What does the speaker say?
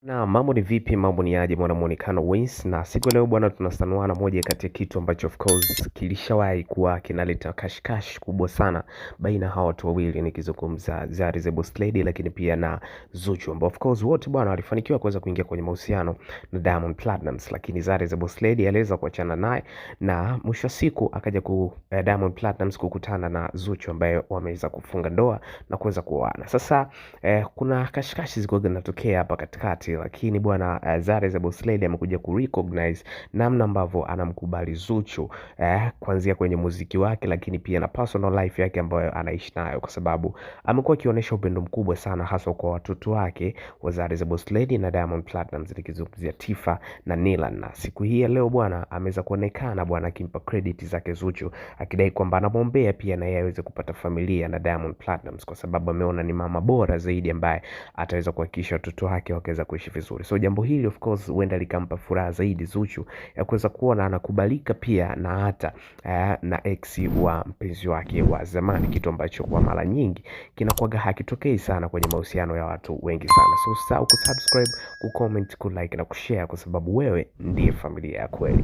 Na mambo ni vipi, mambo ni aje, mwana muonekano Wins, na siku leo bwana tunasanuana moja kati ya kitu ambacho of course kilishawahi kuwa kinaleta kashikash kubwa sana baina hawa watu wawili, nikizungumza Zari the Boss Lady lakini pia na Zuchu, ambao of course wote bwana walifanikiwa kuweza kuingia kwenye mahusiano na Diamond Platnumz, lakini Zari the Boss Lady aliweza kuachana naye na mwisho wa siku akaja Diamond Platnumz kukutana na Zuchu ambaye wameweza kufunga ndoa na kuweza kuoana. Sasa kuna kashikashi ziko zinatokea hapa katikati, lakini bwana Zari the Boss Lady amekuja ku recognize namna ambavyo anamkubali Zuchu kuanzia kwenye muziki wake, lakini pia na personal life yake ambayo anaishi nayo, kwa sababu amekuwa akionyesha upendo mkubwa sana hasa kwa watoto wake wa Zari the Boss Lady na Diamond Platnumz, nikizungumzia Tifa na Nilan. Na siku hii ya leo bwana ameweza kuonekana bwana akimpa credit zake Zuchu, akidai kwamba anamwombea pia na yeye aweze kupata familia na Diamond Platnumz, kwa sababu ameona ni mama bora zaidi ambaye ataweza kuhakikisha watoto wake wakaweza kuishi vizuri. So jambo hili of course huenda likampa furaha zaidi Zuchu ya kuweza kuona anakubalika pia na hata na ex wa mpenzi wake wa zamani, kitu ambacho kwa mara nyingi kinakuwa hakitokei sana kwenye mahusiano ya watu wengi sana. So usisahau kusubscribe, kucomment, kulike na kushare, kwa sababu wewe ndiye familia ya kweli.